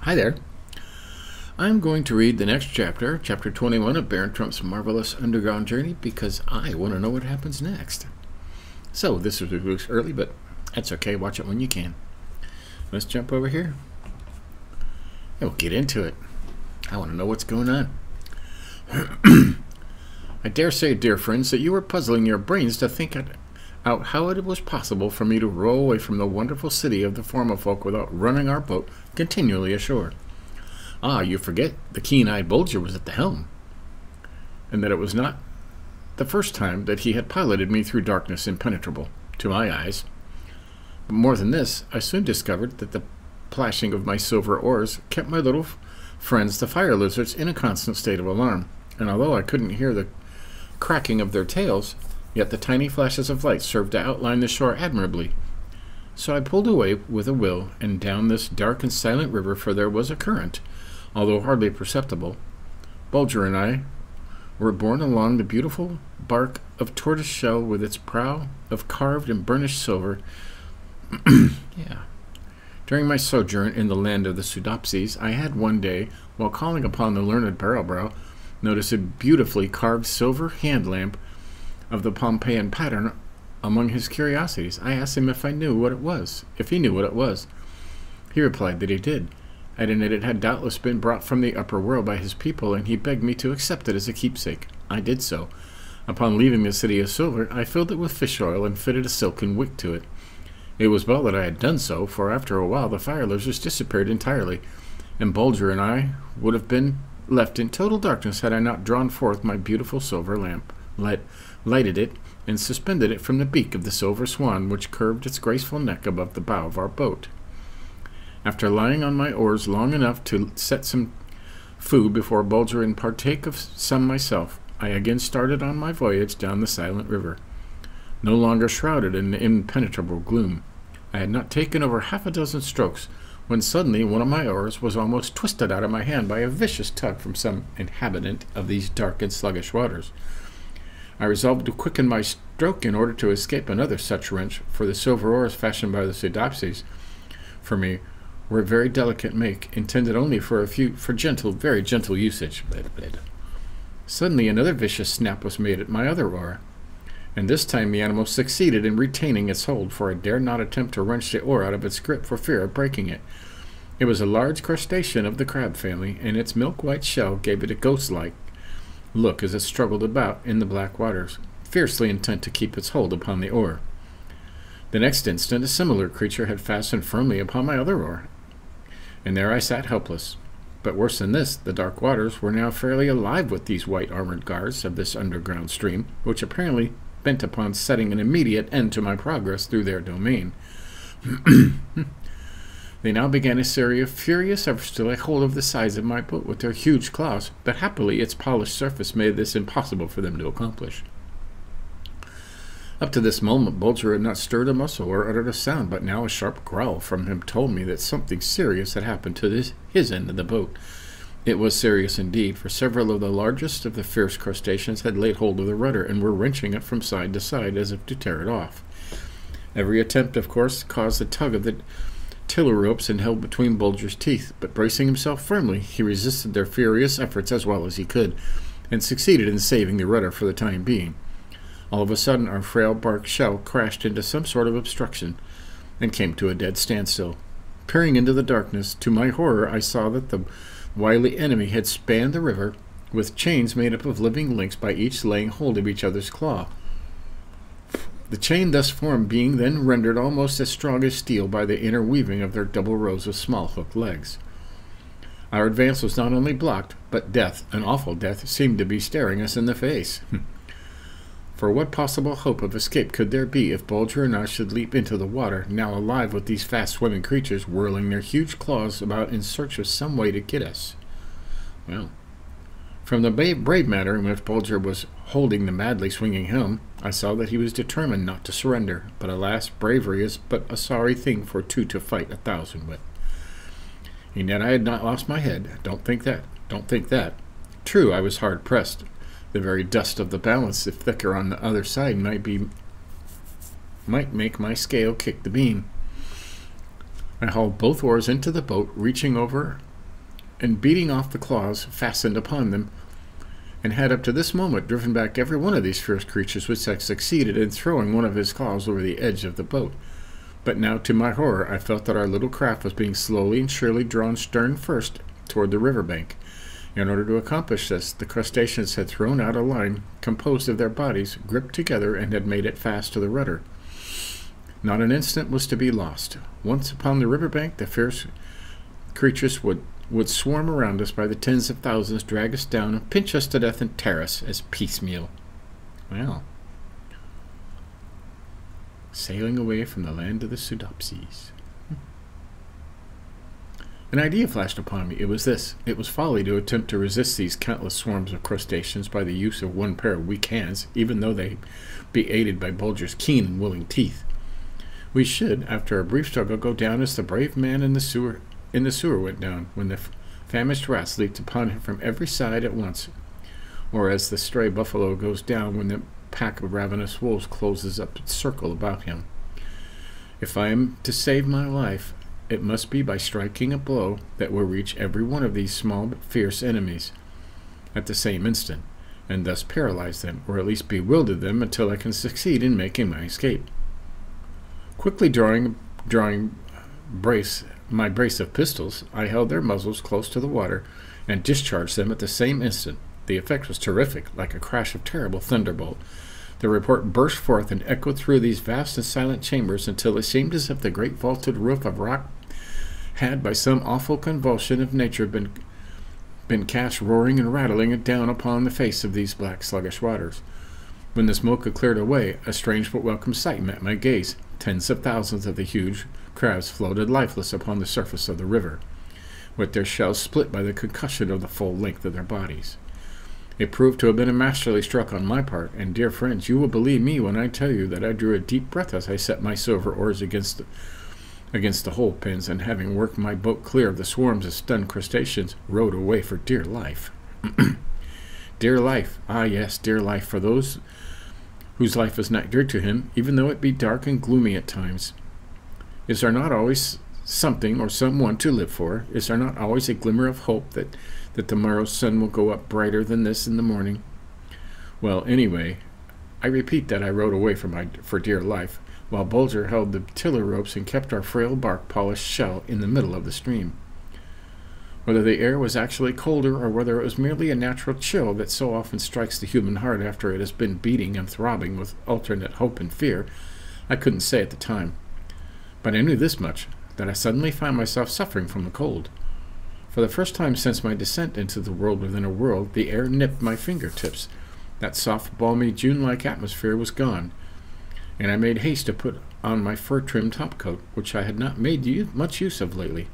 Hi there. I'm going to read the next chapter, chapter 21 of Baron Trump's marvelous underground journey, because I want to know what happens next. So, this was released early, but that's okay. Watch it when you can. Let's jump over here, and we'll get into it. I want to know what's going on. I dare say, dear friends, that you were puzzling your brains to think out how it was possible for me to row away from the wonderful city of the Formerfolk without running our boat continually ashore. Ah, you forget the keen-eyed Bulger was at the helm, and that it was not the first time that he had piloted me through darkness impenetrable to my eyes. But more than this, I soon discovered that the plashing of my silver oars kept my little friends, the fire lizards, in a constant state of alarm, and although I couldn't hear the cracking of their tails, yet the tiny flashes of light served to outline the shore admirably. So I pulled away with a will, and down this dark and silent river, for there was a current, although hardly perceptible. Bulger and I were borne along the beautiful bark of tortoise shell with its prow of carved and burnished silver. During my sojourn in the land of the Pseudopsies, I had one day, while calling upon the learned Barrelbrow, noticed a beautifully carved silver hand lamp of the Pompeian pattern among his curiosities. I asked him if he knew what it was. He replied that he did, adding that it had doubtless been brought from the upper world by his people, and he begged me to accept it as a keepsake. I did so. Upon leaving the city of silver, I filled it with fish oil and fitted a silken wick to it. It was well that I had done so, for after a while the fire lizards disappeared entirely, and Bulger and I would have been left in total darkness had I not drawn forth my beautiful silver lamp, lighted it, and suspended it from the beak of the silver swan which curved its graceful neck above the bow of our boat. After lying on my oars long enough to set some food before Bulger and partake of some myself, I again started on my voyage down the silent river, no longer shrouded in the impenetrable gloom. I had not taken over half a dozen strokes when suddenly one of my oars was almost twisted out of my hand by a vicious tug from some inhabitant of these dark and sluggish waters. I resolved to quicken my stroke in order to escape another such wrench, for the silver oars fashioned by the Pseudopsies for me were a very delicate make, intended only for very gentle usage. Suddenly another vicious snap was made at my other oar, and this time the animal succeeded in retaining its hold, for I dared not attempt to wrench the oar out of its grip for fear of breaking it. It was a large crustacean of the crab family, and its milk-white shell gave it a ghost-like look as it struggled about in the black waters, fiercely intent to keep its hold upon the oar. The next instant a similar creature had fastened firmly upon my other oar, and there I sat helpless. But worse than this, the dark waters were now fairly alive with these white armored guards of this underground stream, which apparently bent upon setting an immediate end to my progress through their domain. They now began a series of furious efforts to lay hold of the sides of my boat with their huge claws, but happily its polished surface made this impossible for them to accomplish. Up to this moment Bulger had not stirred a muscle or uttered a sound, but now a sharp growl from him told me that something serious had happened to his end of the boat. It was serious indeed, for several of the largest of the fierce crustaceans had laid hold of the rudder and were wrenching it from side to side as if to tear it off. Every attempt, of course, caused a tug of the tiller ropes and held between Bulger's teeth, but bracing himself firmly, he resisted their furious efforts as well as he could, and succeeded in saving the rudder for the time being. All of a sudden our frail bark shell crashed into some sort of obstruction, and came to a dead standstill. Peering into the darkness, to my horror I saw that the wily enemy had spanned the river with chains made up of living links, by each laying hold of each other's claw. The chain thus formed being then rendered almost as strong as steel by the interweaving of their double rows of small hooked legs. Our advance was not only blocked, but death, an awful death, seemed to be staring us in the face. For what possible hope of escape could there be if Bulger and I should leap into the water, now alive with these fast-swimming creatures whirling their huge claws about in search of some way to get us? Well, from the brave manner in which Bulger was holding the madly swinging helm, I saw that he was determined not to surrender. But alas, bravery is but a sorry thing for two to fight 1,000 with. And yet I had not lost my head. Don't think that. True, I was hard pressed. The very dust of the balance, if thicker on the other side, might make my scale kick the beam. I hauled both oars into the boat, reaching over and beating off the claws fastened upon them, and had up to this moment driven back every one of these fierce creatures which had succeeded in throwing one of his claws over the edge of the boat. But now, to my horror, I felt that our little craft was being slowly and surely drawn stern first toward the river bank. In order to accomplish this, the crustaceans had thrown out a line composed of their bodies gripped together and had made it fast to the rudder. Not an instant was to be lost. Once upon the river bank, the fierce creatures would swarm around us by the tens of thousands, drag us down, and pinch us to death and tear us as piecemeal. Well, sailing away from the land of the Soodopsies. An idea flashed upon me. It was this. It was folly to attempt to resist these countless swarms of crustaceans by the use of one pair of weak hands, even though they be aided by Bulger's keen and willing teeth. We should, after a brief struggle, go down as the brave man in the sewer went down, when the famished rats leaped upon him from every side at once, or as the stray buffalo goes down when the pack of ravenous wolves closes up its circle about him. If I am to save my life, it must be by striking a blow that will reach every one of these small but fierce enemies at the same instant, and thus paralyze them, or at least bewilder them until I can succeed in making my escape. Quickly drawing my brace of pistols, I held their muzzles close to the water and discharged them at the same instant. The effect was terrific, like a crash of terrible thunderbolt. The report burst forth and echoed through these vast and silent chambers until it seemed as if the great vaulted roof of rock had, by some awful convulsion of nature, been cast roaring and rattling down upon the face of these black sluggish waters. When the smoke had cleared away, a strange but welcome sight met my gaze. Tens of thousands of the huge crabs floated lifeless upon the surface of the river, with their shells split by the concussion of the full length of their bodies. It proved to have been a masterly stroke on my part, and, dear friends, you will believe me when I tell you that I drew a deep breath as I set my silver oars against the hole pins, and, having worked my boat clear of the swarms of stunned crustaceans, rowed away for dear life. Dear life, ah yes, dear life, for those whose life is not dear to him, even though it be dark and gloomy at times. Is there not always something or someone to live for? Is there not always a glimmer of hope that tomorrow's sun will go up brighter than this in the morning? Well, anyway, I repeat that I rowed away for dear life, while Bulger held the tiller ropes and kept our frail bark polished shell in the middle of the stream. Whether the air was actually colder or whether it was merely a natural chill that so often strikes the human heart after it has been beating and throbbing with alternate hope and fear, I couldn't say at the time. But I knew this much, that I suddenly found myself suffering from the cold. For the first time since my descent into the world within a world, the air nipped my fingertips. That soft, balmy, June-like atmosphere was gone, and I made haste to put on my fur-trimmed topcoat, which I had not made much use of lately.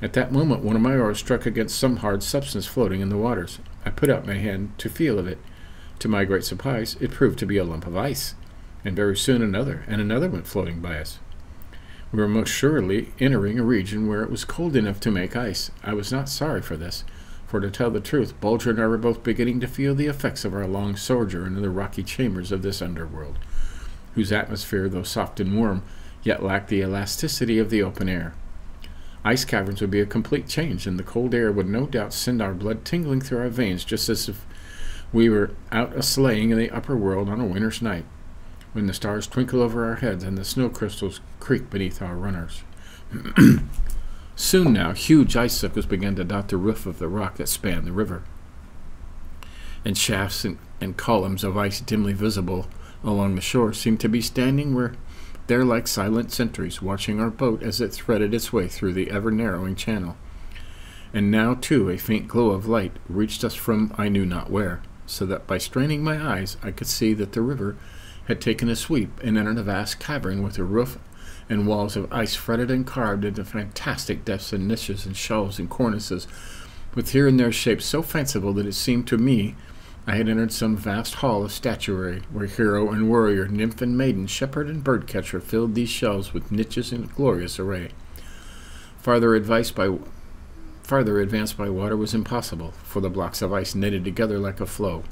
At that moment one of my oars struck against some hard substance floating in the waters. I put out my hand to feel of it. To my great surprise, it proved to be a lump of ice, and very soon another went floating by us. We were most surely entering a region where it was cold enough to make ice. I was not sorry for this, for to tell the truth, Bulger and I were both beginning to feel the effects of our long sojourn in the rocky chambers of this underworld, whose atmosphere, though soft and warm, yet lacked the elasticity of the open air. Ice caverns would be a complete change, and the cold air would no doubt send our blood tingling through our veins, just as if we were out a-sleighing in the upper world on a winter's night, when the stars twinkle over our heads and the snow crystals creak beneath our runners. Soon now, huge icicles began to dot the roof of the rock that spanned the river, and shafts and columns of ice dimly visible along the shore seemed to be standing there like silent sentries, watching our boat as it threaded its way through the ever-narrowing channel. And now, too, a faint glow of light reached us from I knew not where, so that by straining my eyes I could see that the river had taken a sweep and entered a vast cavern with a roof and walls of ice fretted and carved into fantastic depths and niches and shelves and cornices, with here and there shapes so fanciful that it seemed to me I had entered some vast hall of statuary, where hero and warrior, nymph and maiden, shepherd and birdcatcher filled these shelves with niches in glorious array. Farther advanced by water was impossible, for the blocks of ice knitted together like a floe,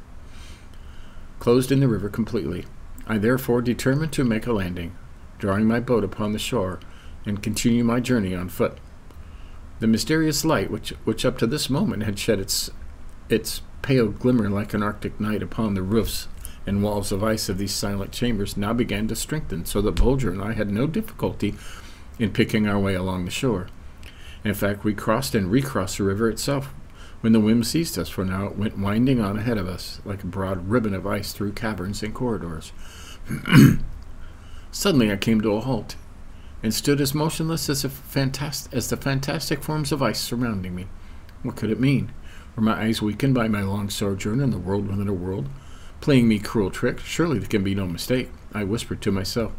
closed in the river completely. I therefore determined to make a landing, drawing my boat upon the shore, and continue my journey on foot. The mysterious light, which up to this moment had shed its pale glimmer like an Arctic night upon the roofs and walls of ice of these silent chambers, now began to strengthen, so that Bulger and I had no difficulty in picking our way along the shore. In fact, we crossed and recrossed the river itself when the whim seized us, for now it went winding on ahead of us like a broad ribbon of ice through caverns and corridors. Suddenly I came to a halt, and stood as motionless as the fantastic forms of ice surrounding me. What could it mean? Were my eyes weakened by my long sojourn in the world within a world, playing me cruel tricks? Surely there can be no mistake, I whispered to myself.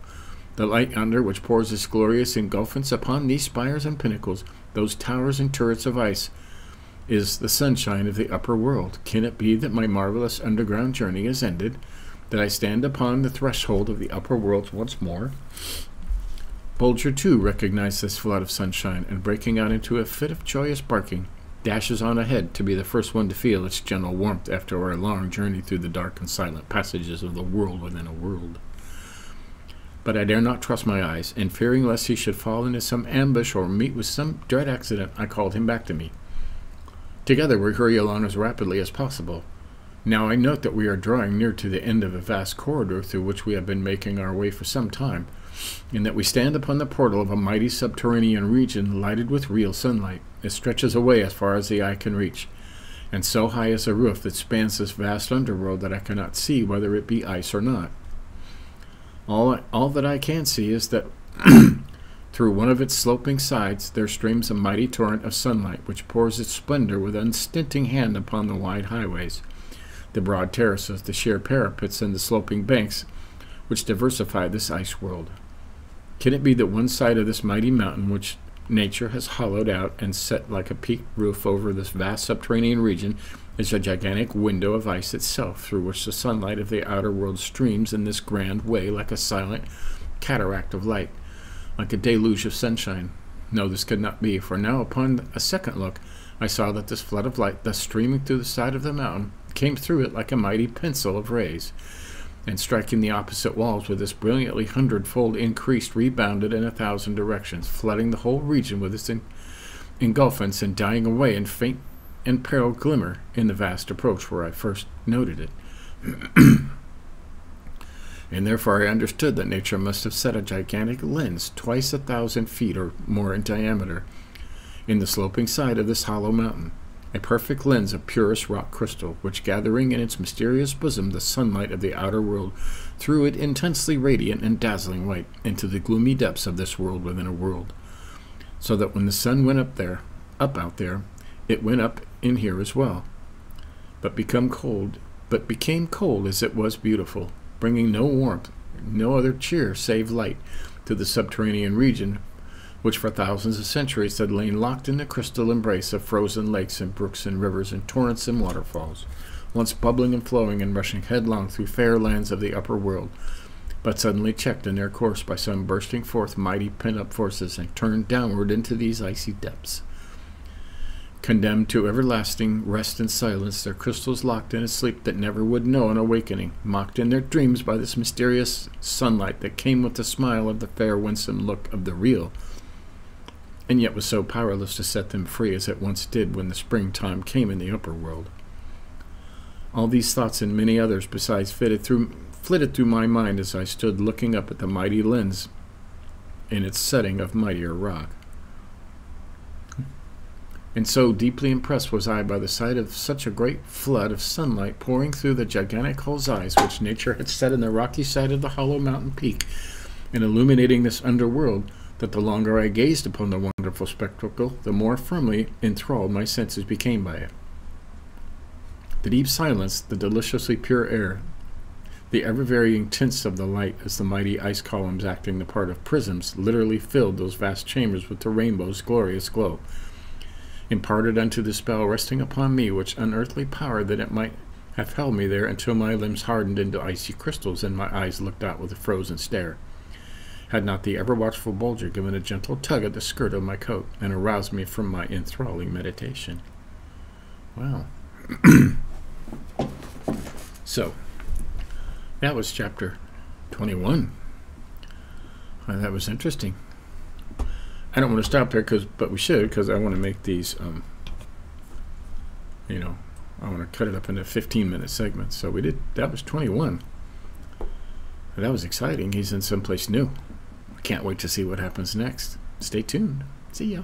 The light yonder, which pours its glorious engulfance upon these spires and pinnacles, those towers and turrets of ice, is the sunshine of the upper world. Can it be that my marvelous underground journey is ended, that I stand upon the threshold of the upper world once more? Bulger, too, recognized this flood of sunshine, and breaking out into a fit of joyous barking, dashes on ahead to be the first one to feel its gentle warmth after our long journey through the dark and silent passages of the world within a world. But I dare not trust my eyes, and fearing lest he should fall into some ambush or meet with some dread accident, I called him back to me. Together we hurry along as rapidly as possible. Now I note that we are drawing near to the end of a vast corridor through which we have been making our way for some time, and that we stand upon the portal of a mighty subterranean region lighted with real sunlight. It stretches away as far as the eye can reach, and so high is a roof that spans this vast underworld that I cannot see whether it be ice or not. All that I can see is that through one of its sloping sides there streams a mighty torrent of sunlight, which pours its splendor with unstinting hand upon the wide highways, the broad terraces, the sheer parapets, and the sloping banks which diversify this ice world. Can it be that one side of this mighty mountain, which nature has hollowed out and set like a peaked roof over this vast subterranean region, is a gigantic window of ice itself, through which the sunlight of the outer world streams in this grand way like a silent cataract of light, like a deluge of sunshine? No, this could not be, for now upon a second look I saw that this flood of light, thus streaming through the side of the mountain, came through it like a mighty pencil of rays, and striking the opposite walls with this brilliantly hundredfold increased, rebounded in 1,000 directions, flooding the whole region with its engulfance and dying away in faint and pale glimmer in the vast approach where I first noted it. And therefore I understood that nature must have set a gigantic lens, twice 1,000 feet or more in diameter, in the sloping side of this hollow mountain, a perfect lens of purest rock crystal, which, gathering in its mysterious bosom the sunlight of the outer world, threw it intensely radiant and dazzling white into the gloomy depths of this world within a world, so that when the sun went up out there, it went up in here as well, but became cold as it was beautiful, bringing no warmth, no other cheer save light, to the subterranean region, which for thousands of centuries had lain locked in the crystal embrace of frozen lakes and brooks and rivers and torrents and waterfalls, once bubbling and flowing and rushing headlong through fair lands of the upper world, but suddenly checked in their course by some bursting forth mighty pent-up forces and turned downward into these icy depths. Condemned to everlasting rest and silence, their crystals locked in a sleep that never would know an awakening, mocked in their dreams by this mysterious sunlight that came with the smile of the fair winsome look of the real, and yet was so powerless to set them free as it once did when the springtime came in the upper world. All these thoughts and many others besides flitted through my mind as I stood looking up at the mighty lens in its setting of mightier rock. And so deeply impressed was I by the sight of such a great flood of sunlight pouring through the gigantic hole's eyes which nature had set in the rocky side of the hollow mountain peak and illuminating this underworld, that the longer I gazed upon the wonderful spectacle, the more firmly enthralled my senses became by it. The deep silence, the deliciously pure air, the ever-varying tints of the light as the mighty ice columns acting the part of prisms literally filled those vast chambers with the rainbow's glorious glow, imparted unto the spell resting upon me which unearthly power that it might have held me there until my limbs hardened into icy crystals and my eyes looked out with a frozen stare, had not the ever-watchful Bulger given a gentle tug at the skirt of my coat and aroused me from my enthralling meditation. Wow. So, that was chapter 21. That was interesting. I don't want to stop there, but we should, because I want to make these, you know, I want to cut it up into 15-minute segments. So we did, that was 21. That was exciting. He's in someplace new. I can't wait to see what happens next. Stay tuned. See ya.